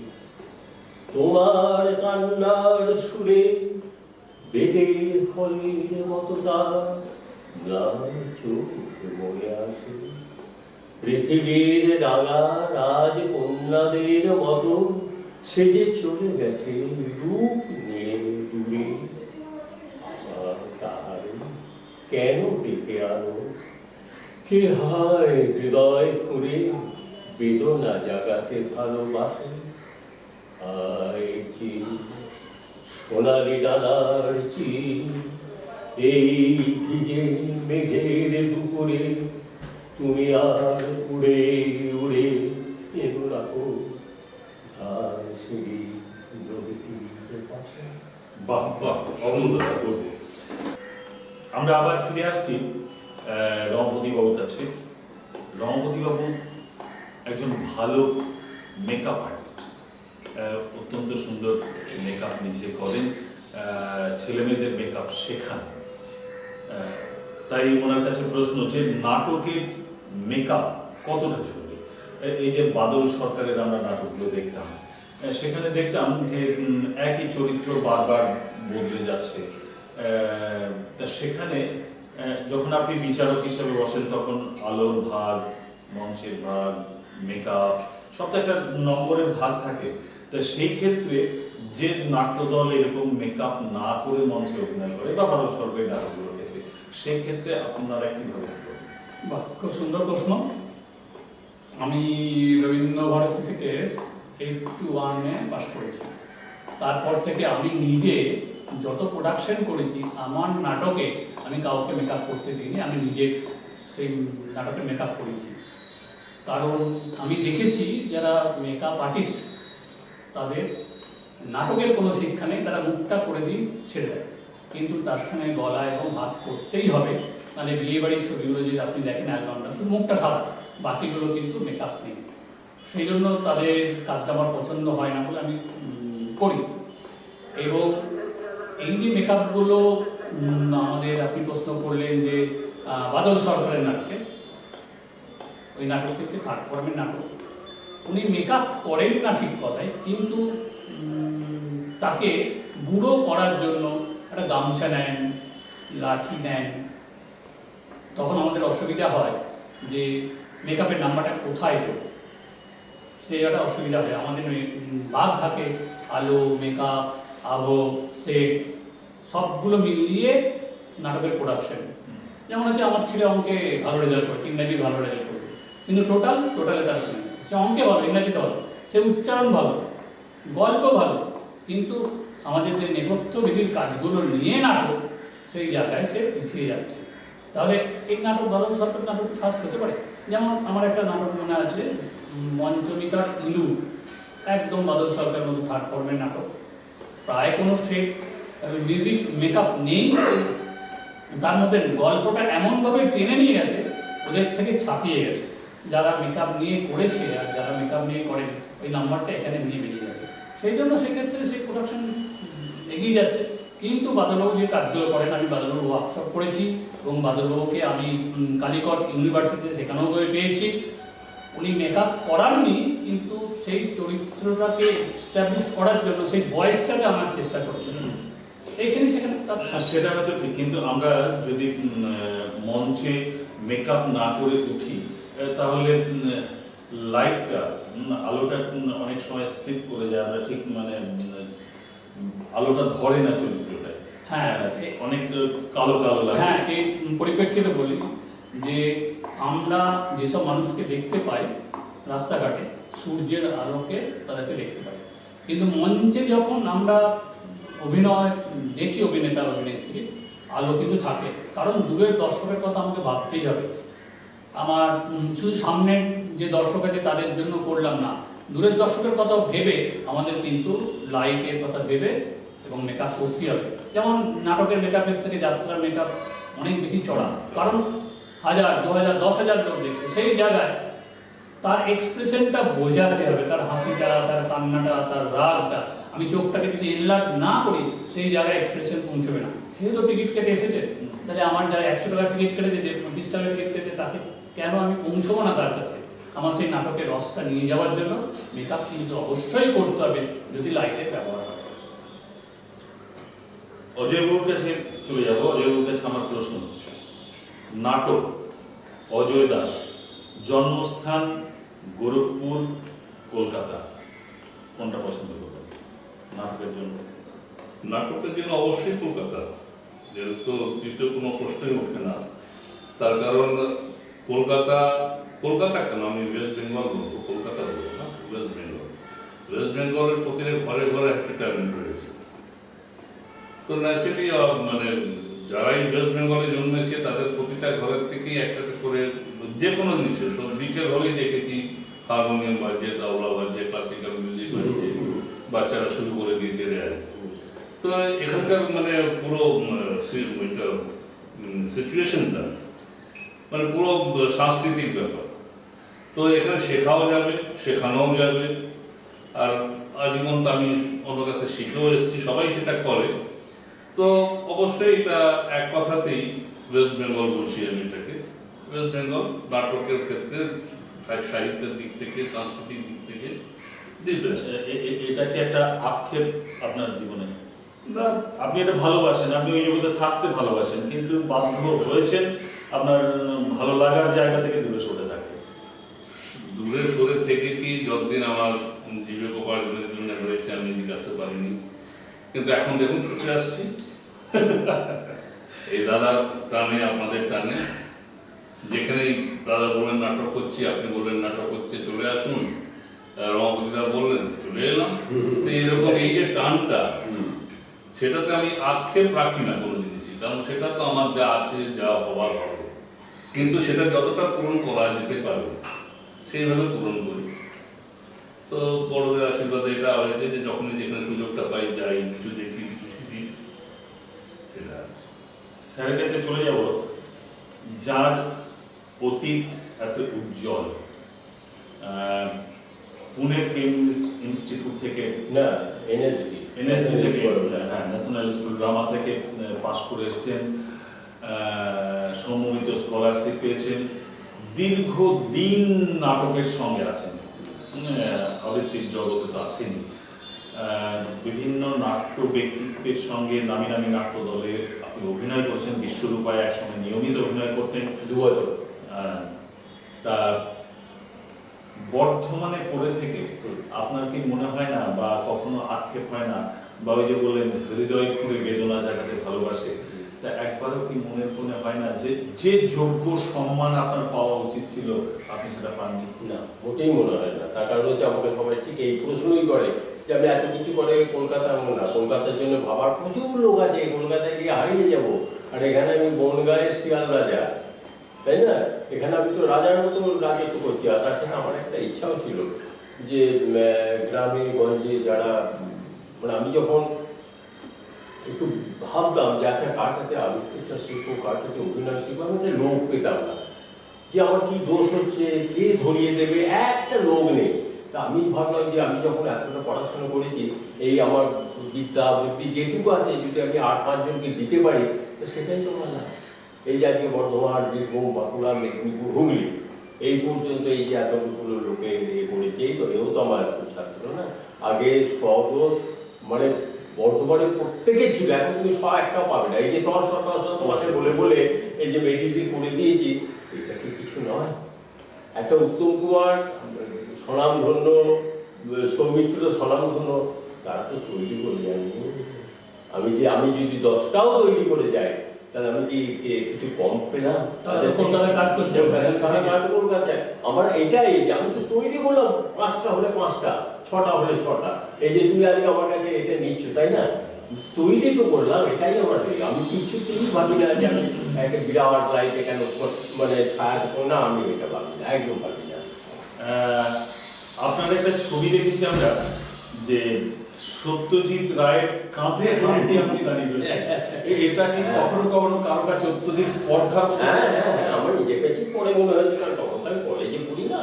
তোমার কান্নার সুরে বেজে ফলের মতো তার না চোখ মনে আসে। পৃথিবীর ডাঙা রাজ কন্যাদের মতো সেজে চলে গেছে রূপ নিয়ে দূরে, তার কেন ডেকে আনো, কে হায় হৃদয় খুঁড়ে বেদনা জাগাতে ভালোবাসে। হায় চির সোনালি ডানার চির, এই ভিজে মেঘের দুপুরে তুমি আর উড়ে উড়ে এলো রাখো ধান সিঁড়ি নদীটির পাশে। বাহ বাহ, অমূল্য। আমরা আবার ফিরে আসছি রমাপতি বাবুর কাছে। রমাপতি বাবু একজন ভালো মেকআপ আর্টিস্ট, অত্যন্ত সুন্দর মেকআপ নিজে করেন, ছেলে মেয়েদের মেকআপ শেখান। তাই ওনার কাছে প্রশ্ন, যে নাটকের মেকআপ কতটা জরুরি? এই যে বাদল সরকারের আমরা নাটকগুলো দেখতাম, সেখানে দেখতাম যে একই চরিত্র বারবার বদলে যাচ্ছে। তা সেখানে যখন আপনি বিচারক হিসেবে বসেন, তখন আলোর ভাগ, মঞ্চের ভাগ, মেকআপ সব তো একটা নম্বরের ভাগ থাকে। তা সেই ক্ষেত্রে যে নাট্যদল এরকম মেকআপ না করে মঞ্চে অভিনয় করে বা ভালো সরকারি নাটকগুলোর ক্ষেত্রে, সেই ক্ষেত্রে আপনারা কিভাবে করেন? বাহ, খুব সুন্দর প্রশ্ন। আমি রবীন্দ্র ভারতী থেকে 8-1-এ পাস করেছি। তারপর থেকে আমি নিজে যত প্রোডাকশন করেছি, আমার নাটকে আমি কাউকে মেকআপ করতে দিইনি, আমি নিজে সেই নাটকে মেকআপ করেছি। কারণ আমি দেখেছি যারা মেকআপ আর্টিস্ট তাদের নাটকের কোনো শিক্ষা নেই, তারা মুখটা করে দিয়ে ছেড়ে দেয়, কিন্তু তার সঙ্গে গলা এবং হাত করতেই হবে। মানে বিয়ে বাড়ির ছবিগুলো যদি আপনি দেখেন অ্যালবামটা, শুধু মুখটা সাদা, বাকিগুলো কিন্তু মেকআপ নেই। সেই জন্য তাদের কাজটা আমার পছন্দ হয় না বলে আমি করি। এবং এই যে মেকআপগুলো আমাদের, আপনি প্রশ্ন করলেন যে বাদল সরকারের নাটকে, ওই নাটক থেকে থার্ড ফর্মের নাটক, উনি মেকআপ করেন না ঠিক কথাই, কিন্তু তাকে বুড়ো করার জন্য একটা গামছা নেন, লাঠি নেন। তখন আমাদের অসুবিধা হয় যে মেকআপের নাম্বারটা কোথায় দেব, সেই একটা অসুবিধা হয়। আমাদের ভাগ থাকে আলো, মেকআপ, আবহ, সেট সবগুলো মিলিয়ে নাটকের প্রোডাকশন। যেমন হচ্ছে আমার ছেলে অঙ্কে ভালো রেজাল্ট করে, ইংরাজি ভালো রেজাল্ট করবে, কিন্তু টোটালে তার সে অঙ্কে ভালো, ইংরাজিতে ভালো, সে উচ্চারণ ভালো, গল্প ভালো, কিন্তু আমাদের যে নেপথ্য বিধির কাজগুলো নিয়ে নাটক, সেই জায়গায় সে পিছিয়ে যাচ্ছে। তাহলে এই নাটক বাদল সরকার নাটক ফার্স্ট হতে পারে। যেমন আমার একটা নাটক মনে আছে, মঞ্চমিতার ইলু, একদম বাদল সরকারের মতো থার্ড ফর্মের নাটক, প্রায় কোনো সেট মিউজিক মেকআপ নেই, তার মধ্যে গল্পটা এমনভাবে টেনে নিয়ে গেছে, ওদের থেকে ছাপিয়ে গেছে। যারা মেকআপ নিয়ে করেছে আর যারা মেকআপ নিয়ে করেন, ওই নাম্বারটা এখানে নিয়ে বেরিয়ে গেছে। সেই জন্য সেক্ষেত্রে সেই প্রোডাকশন এগিয়ে যাচ্ছে। কিন্তু বাদলবাবু যে কাজগুলো করেন, আমি বাদলবাবু ওয়ার্কশপ করেছি এবং বাদলবাবুকে আমি কালিকট ইউনিভার্সিটিতে সেখানেও গিয়ে পেয়েছি। উনি মেকআপ করাননি, কিন্তু সেই চরিত্রটাকে এস্টাবলিশ করার জন্য সেই বয়সটাকে আমার চেষ্টা করছিলেন। এইখানে সেখানে তার সেটা হয়তো ঠিক, কিন্তু আমরা যদি মঞ্চে মেকআপ না করে উঠি, তাহলে লাইটটা, আলোটা অনেক সময় স্লিপ করে যায়, আমরা ঠিক মানে আলোটা ধরে না চরিত্রটায়। হ্যাঁ, অনেক কালো কালো লাগে। হ্যাঁ, এই পরিপ্রেক্ষিতে বলি যে আমরা যেসব মানুষকে দেখতে পাই রাস্তাঘাটে, সূর্যের আলোকে তাদেরকে দেখতে পাই, কিন্তু মঞ্চে যখন আমরা অভিনয় দেখি, অভিনেতা অভিনেত্রী, আলো কিন্তু থাকে। কারণ দূরের দর্শকের কথা আমাকে ভাবতেই হবে। আমার শুধু সামনের যে দর্শক আছে তাদের জন্য করলাম না, দূরের দর্শকের কথা ভেবে আমাদের কিন্তু লাইটের কথা ভেবে এবং মেকআপ করতে হবে। যেমন নাটকের মেকআপের থেকে যাত্রার মেকআপ অনেক বেশি চড়া, কারণ 1000, 2000, 10,000 লোক দেখবে। সেই জায়গায় তার এক্সপ্রেশনটা বোঝাতে হবে, তার হাসিটা, তার কান্নাটা, তার রাগটা। আমি চোখটাকে যদি এনলার্জ না করি, সেই জায়গায় এক্সপ্রেশন পৌঁছবে না। সেহেতু টিকিট কেটে এসেছে, তাহলে আমার যারা 100 টাকার টিকিট কেটেছে, যে 25 টাকার টিকিট কেটেছে, তাকে কেন আমি পৌঁছবো না তার কাছে? আমার সেই নাটকের রসটা নিয়ে যাওয়ার জন্য মেকআপ কিন্তু অবশ্যই করতে হবে, যদি লাইটের ব্যবহার হয়। অজয়বাবুর কাছে চলে যাব। অজয়বাবুর কাছে আমার প্রশ্ন, নাটক, অজয় দাস, জন্মস্থান গোরখপুর, কলকাতা, কোনটা পছন্দ করবেন নাটকের জন্য? নাটকের জন্য অবশ্যই কলকাতা, যেহেতু দ্বিতীয় কোনো প্রশ্নই ওঠে না। তার কারণ কলকাতা কেন, আমি ওয়েস্ট বেঙ্গল বলবো, কলকাতা বলবো না, ওয়েস্ট বেঙ্গল। ওয়েস্ট বেঙ্গলের প্রতিটা ঘরে ঘরে একটা ট্যালেন্ট রয়েছে। তো ন্যাচারালি মানে যারাই ওয়েস্ট বেঙ্গলে জন্মেছে, তাদের প্রতিটা ঘরের থেকেই একটা করে যে কোনো জিনিসের, সব বিকেল হলেই দেখেছি হারমোনিয়াম বাজছে, তাবলা বাজছে, ক্লাসিক্যাল মিউজিক বাজছে, বাচ্চারা শুরু করে দিয়েছে রেয়াজ। তো এখানকার মানে পুরো সিচুয়েশনটা মানে পুরো সাংস্কৃতিক ব্যাপার। তো এখানে শেখাও যাবে, শেখানোও যাবে, আর আজীবন তো আমি অন্য কাছে শিখেও এসেছি, সবাই সেটা করে। তো অবশ্যই এটা এক কথাতেই ওয়েস্ট বেঙ্গল বলছি আমি এটাকে। ওয়েস্ট বেঙ্গল নাটকের ক্ষেত্রে, সাহিত্যের দিক থেকে, সাংস্কৃতিক দিক থেকে এটা কি একটা আক্ষেপ আপনার জীবনে? না, আপনি এটা ভালোবাসেন, আপনি ওই জগতে থাকতে ভালোবাসেন, কিন্তু বাধ্য হয়েছেন আপনার ভালো লাগার জায়গা থেকে দূরে সরে থাকতে। দূরে সরে থেকেছি, যত যতদিন আমার জীবিকোপার্জনের জন্য রয়েছে আমি এদিকে আসতে পারিনি, কিন্তু এখন দেখুন ছুটে আসছি এই দাদার টানে, আপনাদের টানে। যেখানেই দাদা বললেন নাটক করছি, আপনি বললেন নাটক করছে, চলে আসুন, রমাপতিদা বললেন চলে এলাম। তো এরকম এই যে টানটা, সেটাতে আমি আক্ষেপ রাখি না কোনো জিনিসই, কারণ সেটা তো আমার যা আছে, যা হওয়ার হবে, কিন্তু সেটা যতটা পূরণ করা যেতে পারে সেইভাবে পূরণ করি। তো বড়দের আশীর্বাদে এটা হয়েছে যে যখনই যেখানে সুযোগটা পাই যাই, কিছু দেখি, কিছু শিখি, সেটা আছে। স্যারের কাছে চলে যাব, যার অতীত এত উজ্জ্বল, পুনে ফিল্ম ইনস্টিটিউট থেকে, না এনএসডি থেকে, হ্যাঁ, ন্যাশনাল স্কুল ড্রামা থেকে পাশ করে এসছেন, সম্মিলিত স্কলারশিপ পেয়েছেন, দীর্ঘদিন নাটকের সঙ্গে আছেন, আবৃত্তির জগতে তো আছেনই, বিভিন্ন নাট্য ব্যক্তিত্বের সঙ্গে নামি নামি নাট্য দলে আপনি অভিনয় করছেন, বিশ্বরূপায় একসঙ্গে নিয়মিত অভিনয় করতেন 2 বছর। তা বর্ধমানে পড়ে থেকে আপনার কি মনে হয় না, বা কখনো আক্ষেপ হয় না, বা ওই যে বললেন হৃদয় খুঁড়ে বেদনা জাগাতে ভালোবাসে, তা একবারও কি মনের কোণে হয় না যে যে যোগ্য সম্মান আপনার পাওয়া উচিত ছিল আপনি সেটা পাননি? না, মোটেই মনে হয় না। তার কারণ হচ্ছে আমাকে সবাই ঠিক এই প্রশ্নই করে যে আমি এত কিছু করে কলকাতা, এমন না, কলকাতার জন্য ভাবার প্রচুর লোক আছে, কলকাতায় গিয়ে হারিয়ে যাব, আর এখানে আমি বনগাঁয়ের শিয়াল রাজা, তাই না? এখানে আমি তো রাজার মতো রাজত্ব করছি। আর তাছাড়া আমার একটা ইচ্ছাও ছিল যে গ্রামে গঞ্জে যারা, মানে আমি যখন একটু ভাবতাম যে আচ্ছা কার কাছে আবৃত্তিটা শিখবো, কার কাছে অভিনয় শিখবো, আমি একটা লোক পেতাম না যে আমার কি দোষ হচ্ছে, কে ধরিয়ে দেবে, একটা লোক নেই। তা আমি ভাবলাম যে আমি যখন এতটা পড়াশোনা করেছি, এই আমার বিদ্যা আবৃত্তি যেটুকু আছে যদি আমি 8-5 জনকে দিতে পারি, তো সেটাই তো আমার না। এই যে আজকে বর্ধমান, বীরভূম, বাঁকুড়া, মেদিনীপুর, হুগলি, এই পর্যন্ত এই যে এতগুলো লোকে ইয়ে করেছে, এই তো এও তো আমার ছাত্র না। আগে সদোষ মানে বর্ধমানে প্রত্যেকে ছিল, এখন তুমি একটাও পাবে না। এই যে তোমাকে বলে বলে এই যে মেডিসিন করে দিয়েছি, এটা কি কিছু নয়? একটা উত্তম কুমার স্বনামধন্য, সৌমিত্র স্বনামধন্য, তারা তো তৈরি করে যায়নি। আমি যদি 10টাও তৈরি করে যাই, তাহলে আমি কি কিছু কম পেলাম? কলকাতায় কাজ করছে, কলকাতায় আমার এটাই যে আমি তো তৈরি করলাম, 5টা হলে 5টা, 6টা হলে 6টা। এই যে তুমি আজকে আমার কাছে এটা নিচ্ছ, তাই না? তৈরি তো করলাম, এটাই আমার। আমি কিছুতেই ভাবি না যে আমি একটা বিরাট লাইফে কেন মানে ছায়া না, আমি এটা ভাবি না, একদম ভাবি না। আপনার একটা ছবি দেখেছি আমরা, যে সত্যজিৎ রায়ের কাঁধে হাত দিয়ে আপনি দাঁড়িয়ে রয়েছেন, এটা কি কখনো কখনো কারো কাছে অত্যধিক স্পর্ধার মতো? হ্যাঁ, আমার নিজের কাছে পরে মনে হয়েছে, কারণ তখন তো আমি কলেজে পড়ি না,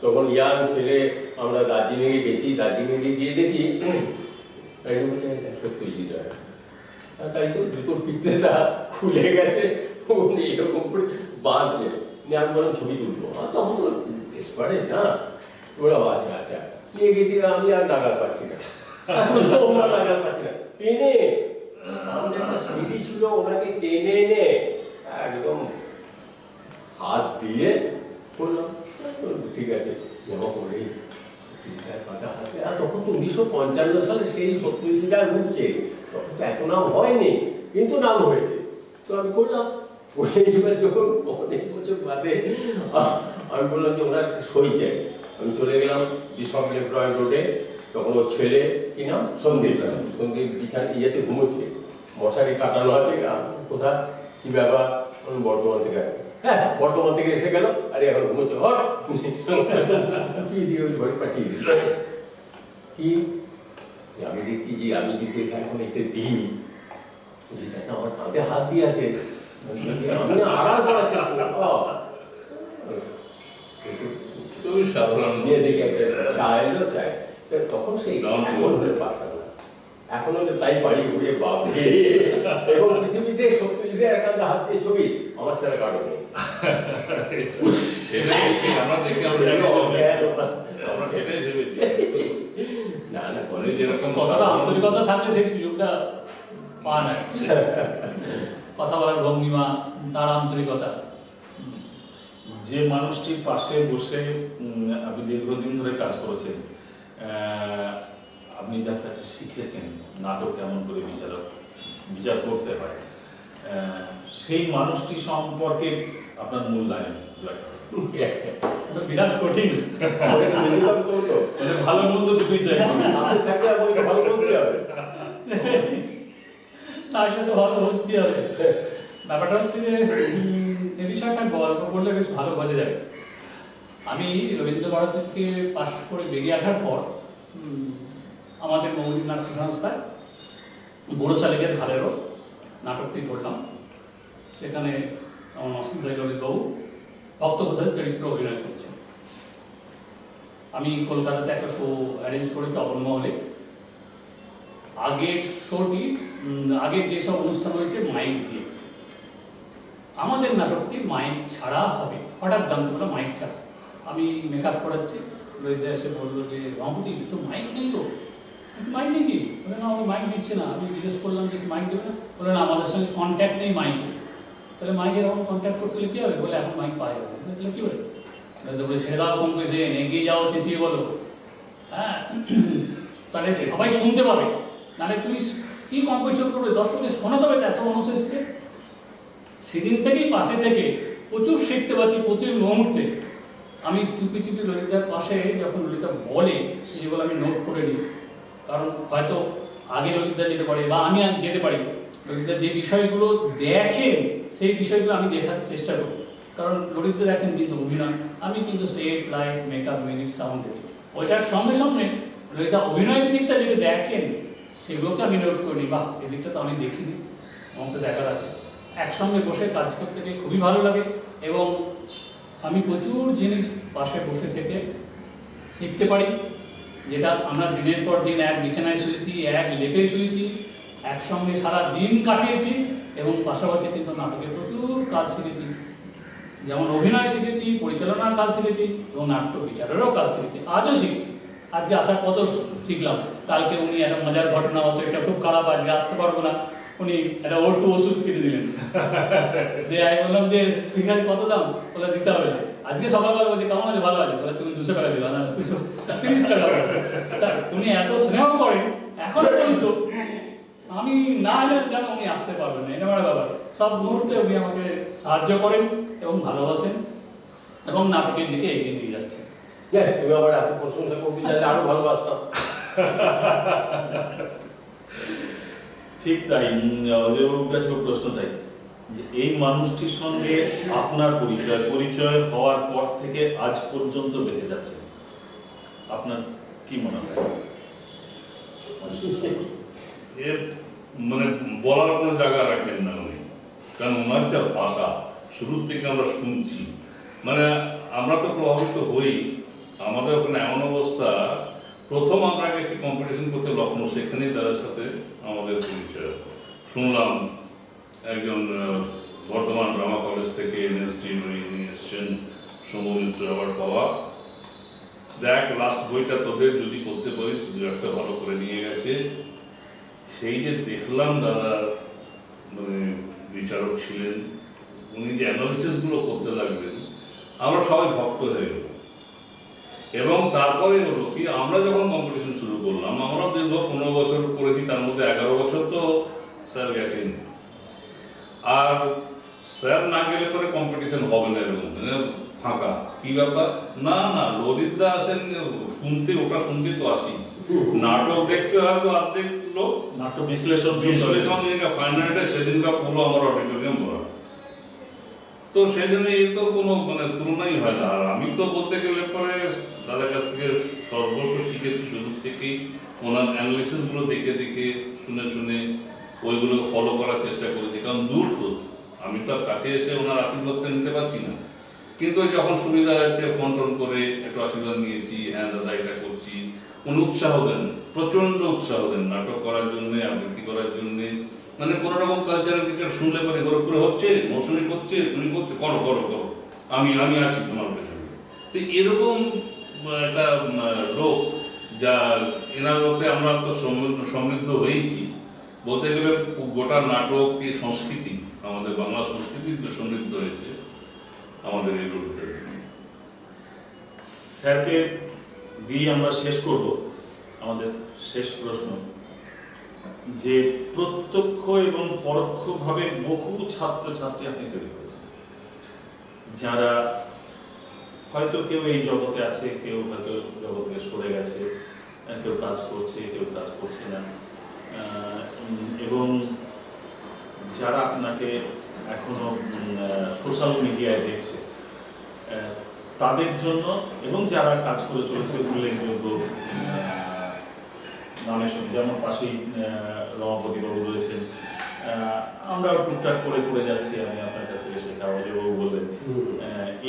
তখন ইয়াং ছেলে, আমরা দার্জিলিংয়ে গেছি, দার্জিলিংয়ে গিয়ে দেখি সত্যজিৎ রায়, তাই তো জুতোর পিঠটা খুলে গেছে, এরকম করে বাঁধলে আমি বললাম ছবি তুলবো, তখন তো পারে না, ওরা আচ্ছা আচ্ছা নিয়ে গেছি, আমি আর নাগাল পাচ্ছি না, নাগাল পাচ্ছি না, টেনে আমাদের একটা সিঁড়ি ছিল, ওনাকে টেনে এনে একদম হাত দিয়ে করলাম, ঠিক আছে জমা করে পাতা হাতে। আর তখন তো 1955 সালে সেই সত্যজিৎ রায় উঠছে, তখন তো এত নাম হয়নি, কিন্তু নাম হয়েছে, তো আমি করলাম। এবার যখন অনেক বছর বাদে আমি বললাম যে ওনার সই চাই, আমি চলে গেলাম বিশপ লেব্রয় রোডে, তখন ওর ছেলে কি নাম সন্দীপ বিছানা ইয়েতে ঘুমোচ্ছে, মশারি কাটানো আছে, কোথায় কি ব্যাপার, বর্ধমান থেকে, হ্যাঁ বর্ধমান থেকে এসে গেল, আরে এখন ঘুমোচ্ছে, হট পাঠিয়ে দিয়ে ওই ঘরে পাঠিয়ে দিল। কি আমি দেখছি যে আমি যদি এখন এসে দিই, যেটাকে আমার কাঁধে হাত দিয়ে আছে, আমি আড়াল করাচ্ছি, খুবই সাধারণ নিয়ে দেখি একটা চাইলেও চাই, তখন সেই এখন হতে পারতাম না, এখন হয়তো তাই বাড়ি ঘুরে বাপরে, এবং পৃথিবীতে সত্যজিৎ একান্ত হাত দিয়ে ছবি আমার ছাড়া কারো নেই। আমরা দেখে আমরা সেটাই ভেবেছি, না না বলে যেরকম কতটা আন্তরিকতা থাকলে সেই সুযোগটা পাওয়া যায়, কথা বলার ভঙ্গিমা, তার আন্তরিকতা। যে মানুষটির পাশে বসে আপনি দীর্ঘদিন ধরে কাজ করেছেন, আপনি যার কাছে শিখেছেন নাটক কেমন করে বিচার করতে হয়, সেই মানুষটি সম্পর্কে আপনার মূল্যায়ন বিরাট কঠিন। আমাকে তো মেনে নিতে হতো। মানে ভালো মন্দ দুটোই চাই। সামনে থাকলে আমাকে ভালো করতে হবে। তাকে তো ভালো হতে হবে। ব্যাপারটা হচ্ছে যে এ বিষয়টা গল্প করলে বেশ ভালো বোঝা যাবে। আমি রবীন্দ্র ভারতী থেকে পাশ করে বেরিয়ে আসার পর আমাদের মৌলিক নাট্য সংস্থায় বড় শালিকের ঘাড়েরও নাটকটি করলাম। সেখানে আমার মাসুদ ললিতবাবু ভক্তপ্রসাদের চরিত্র অভিনয় করছে। আমি কলকাতাতে একটা শো অ্যারেঞ্জ করেছি অবনমহলে। আগের শোটি আগের যেসব অনুষ্ঠান হয়েছে মাইক দিয়ে, আমাদের নাটকটি মাইক ছাড়া হবে। হঠাৎ জানতে পারলাম মাইক ছাড়া। আমি মেকআপ করাচ্ছি, রোহিত এসে বললো যে রমাপতি তো মাইক নেই, তো মাইক নেই কি? বলে না, আমি মাইক দিচ্ছে না। আমি জিজ্ঞেস করলাম যে মাইক দেবে না? বলে না, আমাদের সঙ্গে কন্ট্যাক্ট নেই মাইকে। তাহলে মাইক এরকম কন্ট্যাক্ট করতে গেলে কী হবে? বলে এখন মাইক পাওয়া যাবে। তাহলে কী হবে? বলে ছেড়ে দাও, কম পেয়েছে, এগিয়ে যাও, চেঁচিয়ে বলো। হ্যাঁ, তাহলে সবাই শুনতে পাবে। নাহলে তুমি কী কম্পোজিশন করবে? দর্শককে শোনাতে হবে, এত মানুষ এসছে। সেদিন থেকেই পাশে থেকে প্রচুর শিখতে পারছি প্রতি মুহূর্তে। আমি চুপি চুপি ললিতার পাশে যখন ললিতা বলে সেগুলো আমি নোট করে নিই। কারণ হয়তো আগে ললিতা যেতে পারে বা আমি যেতে পারি, ললিতা যে বিষয়গুলো দেখেন সেই বিষয়গুলো আমি দেখার চেষ্টা করি। কারণ ললিতা দেখেন কিন্তু অভিনয়, আমি কিন্তু set, light, makeup, music, sound দেখি। ওইটার সঙ্গে সঙ্গে ললিতা অভিনয়ের দিকটা যেটা দেখেন সেগুলোকে আমি নোট করে নিই। বাহ, এদিকটা তো আমি দেখিনি, আমার তো দেখার আছে। একসঙ্গে বসে কাজ করতে গিয়ে খুবই ভালো লাগে এবং আমি প্রচুর জিনিস পাশে বসে থেকে শিখতে পারি, যেটা আমরা দিনের পর দিন এক বিছানায় শুয়েছি, এক লেপে শুয়েছি, একসঙ্গে সারা দিন কাটিয়েছি এবং পাশাপাশি কিন্তু নাটকের প্রচুর কাজ শিখেছি। যেমন অভিনয় শিখেছি, পরিচালনার কাজ শিখেছি এবং নাট্য বিচারেরও কাজ শিখেছি, আজও শিখছি। আজকে আসার কত শিখলাম। কালকে উনি একটা মজার ঘটনা, এটা খুব খারাপ, আজকে আসতে পারবো না, উনি একটা ওটু ওষুধ কিনে দিলেন। দিয়ে আমি বললাম যে ঠিক আছে, কত দাম? বলে দিতে হবে না। আজকে সকালবেলা বলছি কেমন আছে? ভালো আছে। বলে তুমি 200 টাকা দিবা না, 230 টাকা। উনি এত স্নেহ করেন এখন পর্যন্ত, আমি না এলে যেন উনি আসতে পারবেন না, এটা আমার ব্যাপার। সব মুহূর্তে উনি আমাকে সাহায্য করেন এবং ভালোবাসেন এবং নাটকের দিকে এগিয়ে নিয়ে যাচ্ছে। তুমি আবার এত প্রশংসা করবি, তাহলে আরো ভালোবাসতাম। ঠিক তাই, অজয়বাবুর কাছেও প্রশ্ন তাই যে এই মানুষটির সঙ্গে আপনার পরিচয় হওয়ার পর থেকে আজ পর্যন্ত দেখে যাচ্ছে, আপনার কি মনে হয়? এর মানে বলার কোনো জায়গা রাখেন না উনি, কারণ ওনার যা ভাষা শুরুর থেকে আমরা শুনছি, মানে আমরা তো প্রভাবিত হই। আমাদের ওখানে এমন অবস্থা, প্রথম আমরা গেছি কম্পিটিশন করতে লখনৌ, সেখানেই তাদের সাথে আমাদের পরিচয়। শুনলাম একজন বর্ধমান ড্রামা কলেজ থেকে এনএসডি এসছেন, সৌমিত্র অ্যাওয়ার্ড পাওয়া। দেখ লাস্ট বইটা তোদের যদি করতে পারিস, দু একটা ভালো করে নিয়ে গেছে। সেই যে দেখলাম দাদা মানে বিচারক ছিলেন, উনি যে অ্যানালিসিসগুলো করতে লাগলেন, আমরা সবাই ভক্ত হয়ে গেল। এবং তারপরে হলো কি, আমরা যখন কম্পিটিশন শুরু করলাম, আমরা দীর্ঘ 15 বছর করেছি, তার মধ্যে 11 বছর তো স্যার গেছেন। আর স্যার না গেলে পরে কম্পিটিশন হবে না, এরকম ফাঁকা কি ব্যাপার? না না, ললিতদা আসেন শুনতে, ওটা শুনতে তো আসি, নাটক দেখতে হয়তো অর্ধেক লোক, নাট্য বিশ্লেষণ ফাইনালটা সেদিনকার পুরো আমার অডিটোরিয়াম ভরা। তো সেজন্য এই তো কোনো মানে তুলনাই হয় না। আর আমি তো বলতে গেলে পরে তাদের কাছ থেকে সর্বস্ব শিখেছি শুরু থেকেই, ওনার অ্যানালিসিসগুলো দেখে দেখে শুনে শুনে ওইগুলোকে ফলো করার চেষ্টা করেছি। কারণ দূর তো, আমি তো আর কাছে এসে ওনার আশীর্বাদটা নিতে পারছি না, কিন্তু যখন সুবিধা হচ্ছে ফোন টোন করে একটু আশীর্বাদ নিয়েছি, হ্যাঁ দাদা এটা করছি। উনি উৎসাহ দেন, প্রচন্ড উৎসাহ দেন নাটক করার জন্যে, আবৃত্তি করার জন্যে। মানে কোনো রকম কালচারাল কিছু শুনলে পরে গৌরব করে হচ্ছে, মৌসুমি করছে, তুমি করছো, করো করো করো, আমি আছি তোমার পেছনে। তো এরকম একটা লোক, যা এনার মধ্যে আমরা তো সমৃদ্ধ হয়েছি বলতে গেলে। গোটা নাটক সংস্কৃতি, আমাদের বাংলা সংস্কৃতি সমৃদ্ধ হয়েছে। আমাদের এই রোলটা। স্যারকে দিয়ে আমরা শেষ করব আমাদের শেষ প্রশ্ন, যে প্রত্যক্ষ এবং পরোক্ষভাবে বহু ছাত্রছাত্রী আপনি তৈরি করেছেন, যারা হয়তো কেউ এই জগতে আছে, কেউ হয়তো জগৎ থেকে সরে গেছে, কেউ কাজ করছে, কেউ কাজ করছে না, এবং যারা আপনাকে এখনো সোশ্যাল মিডিয়ায় দেখছে তাদের জন্য, এবং যারা কাজ করে চলেছে উল্লেখযোগ্য নামের সঙ্গে, যেমন পাশেই রমাপতিবাবু রয়েছেন, আমরাও টুকটাক করে করে যাচ্ছি, আমি আপনার কাছ থেকে শেখা, অজয়বাবু বললেন,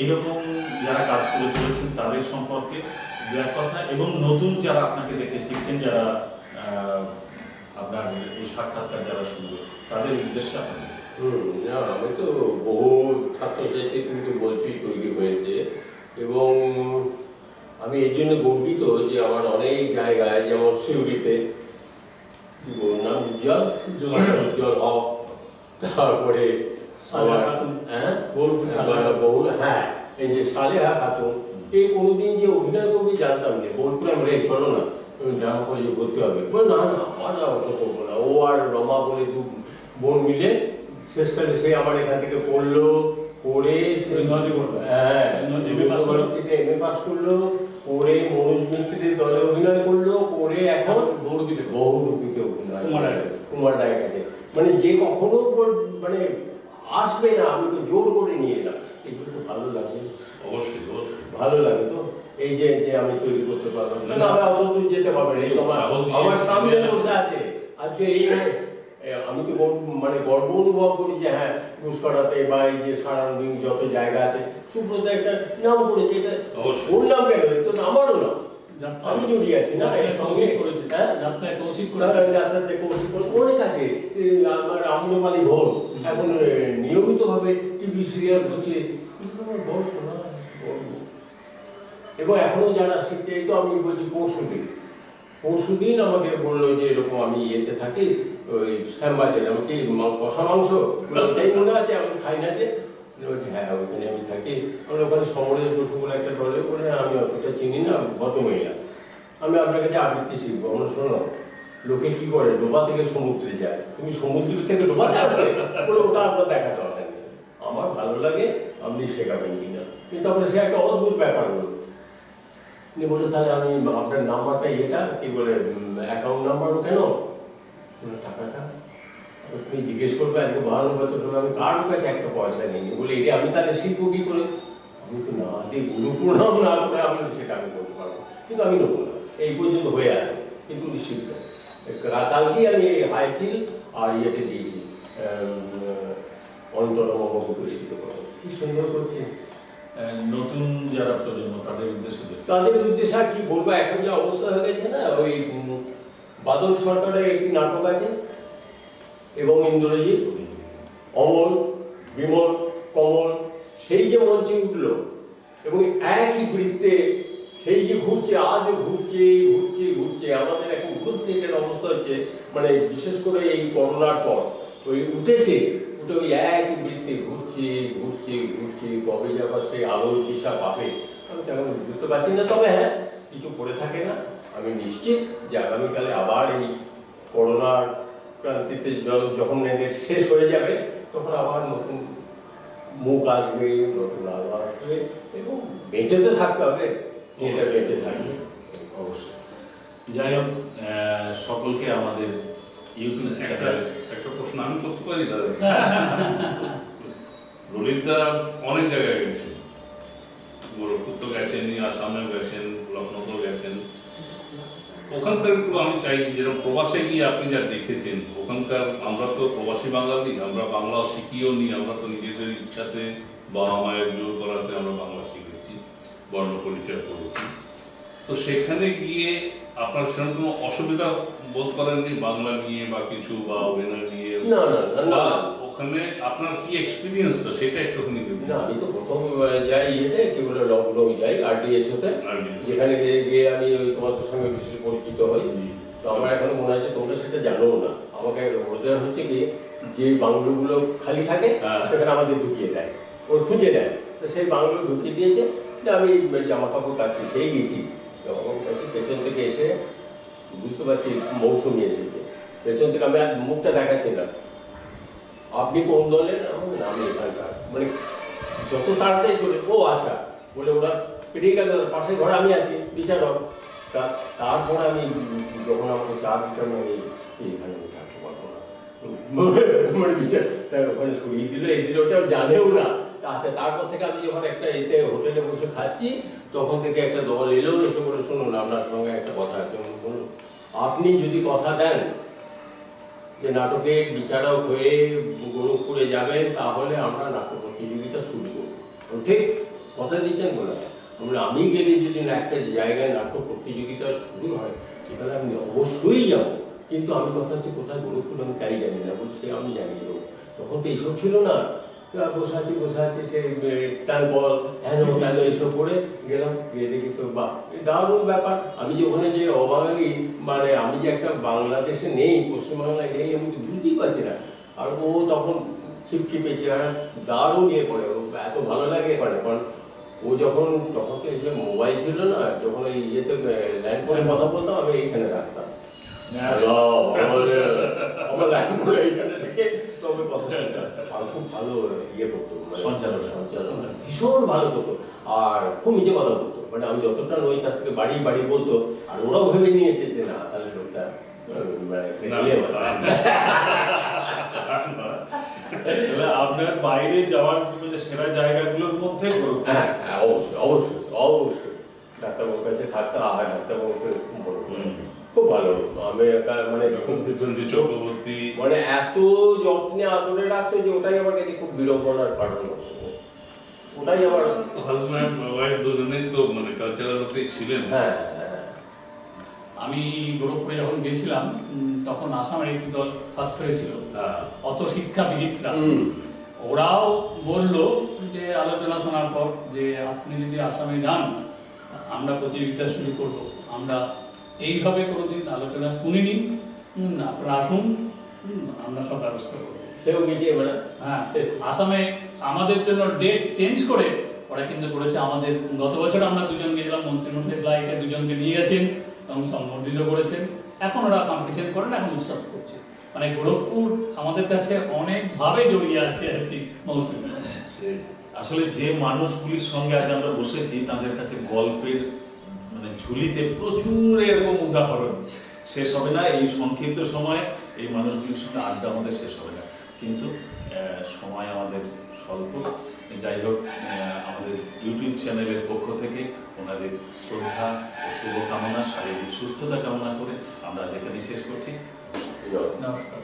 এইরকম যারা কাজ করে চলেছেন তাদের সম্পর্কে দু এক কথা, এবং নতুন যারা আপনাকে দেখে শিখছেন, যারা আপনার এই সাক্ষাৎকার যারা শুনবে তাদের উদ্দেশ্যে আপনাদের। না, আমি তো বহু ছাত্রছাত্রী কিন্তু বলছি তৈরি হয়েছে, এবং আমি এই জন্য গর্বিত যে আমার অনেক জায়গায়, যেমন সিউড়িতে কি বললাম, উজ্জ্বল হক, তারপরে হ্যাঁ এই যে সালেহা খাতুন, এই কোনোদিন যে অভিনয় করবে জানতাম না, বোলপুরে আমরা এই চলো না ড্রামা কলেজে ভর্তি হবে, না না আমার অবশ্য করবো না, ও আর রমা বলে দু বোন মিলে শেষকালে সে আমার এখান থেকে পড়লো, পড়ে এমএ পাস করলো, পড়ে মনোজ মিত্রের দলে অভিনয় করলো, পড়ে এখন বহুরূপীতে অভিনয় কুমার রায়ের কাছে, মানে যে কখনো মানে আসবে না, আমি তো জোর করে নিয়ে এলাম, এগুলো তো ভালো লাগে, অবশ্যই অবশ্যই ভালো লাগে তো, এই যে আমি তৈরি করতে পারলাম, আমি অত দূর যেতে পারবো না, এই তো আমার সামনে বসে আছে আজকে, এই আমি তো মানে গর্ব অনুভব করি যে হ্যাঁ পুষ্করাতে বা এই যে সারাউন্ডিং যত জায়গা আছে, সুব্রত একটা নাম করেছে, এটা ওর নাম কেন, তো আমারও না, আমি জড়িয়ে আছি না এর সঙ্গে, যাত্রায় কৌশিক যাত্রাতে কৌশিক করে অনেক আছে, আমার আমনপালি ঘোষ এখন নিয়মিতভাবে টিভি সিরিয়াল করছে, আমার গর্ব না, এবং এখনো যারা শিখতে, এই তো আমি বলছি পরশুদিন আমাকে বললো যে এরকম আমি ইয়েতে থাকি ওই শ্যামবাজারে, আমাকে কষা মাংস ওটাই মনে আছে, আমি খাই না যে, বলছি হ্যাঁ ওইখানে আমি থাকি, আমরা ওখানে সমরের বসু বলে একটা দলে করে, আমি অতটা চিনি না, ভদ্রমহিলা, আমি আপনার কাছে আবৃত্তি শিখবো, আমরা শোনো লোকে কি করে ডোবা থেকে সমুদ্রে যায়, তুমি সমুদ্র থেকে ডোবাতে আসবে বলে, ওটা আপনার দেখা দরকার নেই, আমার ভালো লাগে, আপনি শেখাবেন কিনা, তারপরে সে একটা অদ্ভুত ব্যাপার হলো, উনি বলে তাহলে আমি আপনার নাম্বারটা এটা কি বলে অ্যাকাউন্ট নাম্বারও কেন, টাকাটা তুমি জিজ্ঞেস করবে, আজকে 52 বছর ধরে আমি কার কাছে একটা পয়সা নিইনি, বলে এটা আমি তাহলে শিখবো কি করে, আমি তো না দিয়ে গুরু প্রণাম না করে আমি সেটা আমি করতে পারবো, কিন্তু আমি নেবো না, এই পর্যন্ত হয়ে আছে, কিন্তু উনি শিখবেন, কালকেই আমি হাইছিল আর ইয়েতে দিয়েছি অন্তরমকে প্রতিষ্ঠিত করবো, কি সুন্দর করছে, নতুন যারা প্রজন্ম তাদের উদ্দেশ্যে আর কি বলবো, এখন যে অবস্থা হয়ে গেছে না, ওই বাদল সরকারের একটি নাটক আছে, এবং ইন্দ্রজিৎ, অমল, বিমল, কমল, সেই যে মঞ্চে উঠলো, এবং একই বৃত্তে সেই যে ঘুরছে, আজও ঘুরছে ঘুরছে ঘুরছে, আমাদের এখন ঘুরতে একটা অবস্থা হচ্ছে, মানে বিশেষ করে এই করোনার পর ওই উঠেছে, উঠে ওই একই বৃত্তে ঘুরছে ঘুরছে ঘুরছে, কবে যাবার সেই আলোর দিশা পাবে আমি তেমন বুঝতে পারছি না, তবে হ্যাঁ কিছু পড়ে থাকে না, আমি নিশ্চিত যে আগামীকালে আবার এই করোনার ক্রান্তিতে যখন শেষ হয়ে যাবে, তখন আবার নতুন মুখ আসবে, নতুন আলো আসবে, এবং বেঁচে তো থাকতে হবে, এটা বেঁচে থাকবে অবশ্যই। যাই হোক, সকলকে আমাদের ইউটিউব চ্যানেল, একটা প্রশ্ন আমি করতে পারি দাদা? ললিতদা অনেক জায়গায় গেছেন, গোরখপুর তো গেছেন, আসামেও গেছেন, লখনৌতেও গেছেন, ওখানকার একটু আমি চাই, যেরকম প্রবাসে গিয়ে আপনি যা দেখেছেন ওখানকার, আমরা তো প্রবাসী বাঙালি, আমরা বাংলা শিখিও নি, আমরা তো নিজেদের ইচ্ছাতে বাবা মায়ের জোর করাতে আমরা বাংলা শিখেছি, বর্ণ পরিচয় করেছি, তো সেখানে গিয়ে আপনার সেরকম কোনো অসুবিধা বোধ করেননি বাংলা নিয়ে বা কিছু, বা অভিনয় নিয়ে? না, ওখানে আপনার কি এক্সপিরিয়েন্সটা সেটা একটুখানি বলুন। না, আমি তো প্রথম যাই ইয়েতে কি বলে লখনৌ যাই RDS হতে, যেখানে গিয়ে আমি ওই তোমাদের সঙ্গে বিশেষ পরিচিত হই, তো আমার এখন মনে আছে তোমরা সেটা জানো না, আমাকে ওদের হচ্ছে কি যে বাংলোগুলো খালি থাকে সেখানে আমাদের ঢুকিয়ে দেয়, ওর খুঁজে দেয়, তো তো সেই বাংলো ঢুকিয়ে দিয়েছে যে আমি জামা কাপড় কাটতে সেই গেছি, জামা কাপড় কাটছি, পেছন থেকে এসে বুঝতে পারছি মৌসুমি এসেছে, পেছন থেকে আমি আর মুখটা দেখাচ্ছি না, আপনি কোন দলের? আমি এখানকার, মানে যত তাড়াতাড়ি চলে, ও আচ্ছা বলে ওরা পেরিয়ে গেল, পাশের ঘরে আমি আছি বিচারক। তারপর আমি যখন আমাকে চা দিতাম আমি এখানে আমি থাকতে পারবো না, মানে বিচার তাই ওখানে সরিয়ে দিল, এই দিল, ওটা জানেও না। আচ্ছা তারপর থেকে আমি যখন একটা এতে হোটেলে বসে খাচ্ছি তখন থেকে একটা দল এলো, এসে বলে শুনুন আপনার সঙ্গে একটা কথা আছে। বলুন, আপনি যদি কথা দেন যে নাটকে বিচারক হয়ে গোরখপুরে যাবেন তাহলে আমরা নাটক প্রতিযোগিতা শুরু করব। ঠিক কথা দিচ্ছেন বলে আমি গেলে যদি না একটা জায়গায় নাটক প্রতিযোগিতা শুরু হয় সেখানে আমি অবশ্যই যাব, কিন্তু আমি কথা হচ্ছে কোথায় গোরখপুর আমি তাই জানি না, বলছি আমি জানিয়ে দেবো। তখন তো এইসব ছিল না, বসে আছি সে তার বল হ্যাঁ কেন এইসব করে গেলাম, গিয়ে দেখি তো বা দারুণ ব্যাপার। আমি যে ওখানে যে অবাঙালি, মানে আমি যে একটা বাংলাদেশে নেই, পশ্চিমবাংলায় নেই, আমি তো বুঝতেই পারছি না। আর ও তখন ছিপছিপে চেহারা দারুণ ইয়ে করে, ও এত ভালো লাগে এখানে। কারণ ও যখন তখন তো এসে মোবাইল ছিল না, যখন এই ইয়েতে ল্যান্ড করে কথা বলতাম আমি এইখানে রাখতাম, আমার ল্যান্ড করে এইখানে থেকে তবে কথা শুনতাম। আর খুব ভালো ইয়ে করতো, সঞ্চালন ভীষণ ভালো করতো, আর খুব নিচে কথা বলতো, মানে আমি যতটা নই তার থেকে বাড়ি বাড়ি বলতো। আর ওরাও ভেবে নিয়েছে যে না তাহলে লোকটা আপনার বাইরে যাওয়ার সেরা জায়গাগুলোর মধ্যে হ্যাঁ অবশ্যই অবশ্যই অবশ্যই ডাক্তারবাবুর কাছে থাকতে, আর ডাক্তারবাবুকে খুব ভালো। আমি মানে চক্রবর্তী মানে এত যত্নে আদরে রাখতো যে ওটাই আমার কাছে খুব বিড়ম্বনার কারণ, ওটাই আমার হাজব্যান্ড ওয়াইফ দুজনেই তো মানে কালচারালতেই ছিলেন। হ্যাঁ আমি গোরখপুরে যখন গেছিলাম তখন আসামের একটি দল ফার্স্ট হয়েছিল, অত শিক্ষা বিচিত্রা। ওরাও বললো যে আলোচনা শোনার পর যে আপনি যদি আসামে যান আমরা প্রতিযোগিতা শুরু করবো। আমরা এইভাবে কোনোদিন আলোচনা শুনিনি, আপনারা আসুন, আমরা সব ব্যবস্থা করবো। সেও গেছে মানে হ্যাঁ, আসামে আমাদের জন্য ডেট চেঞ্জ করে ওরা কিন্তু করেছে। আমাদের গত বছর আমরা দুজন গেছিলাম, মন্ত্রীমশাই ফ্লাইটে দুজনকে নিয়ে গেছেন এবং সম্বর্ধিত করেছেন। এখন ওরা কম্পিটিশন করেন, এখন উৎসব করছে। মানে গোরখপুর আমাদের কাছে অনেকভাবে জড়িয়ে আছে আর কি মৌসুমী। আসলে যে মানুষগুলির সঙ্গে আজ আমরা বসেছি তাদের কাছে গল্পের মানে ঝুলিতে প্রচুর এরকম উদাহরণ, শেষ হবে না। এই সংক্ষিপ্ত সময়ে এই মানুষগুলির সঙ্গে আড্ডা আমাদের শেষ হবে না, কিন্তু সময় আমাদের স্বল্প। যাই হোক, আমাদের ইউটিউব চ্যানেলের পক্ষ থেকে ওনাদের শ্রদ্ধা ও শুভকামনা, শারীরিক সুস্থতা কামনা করে আমরা যেখানে শেষ করছি। নমস্কার।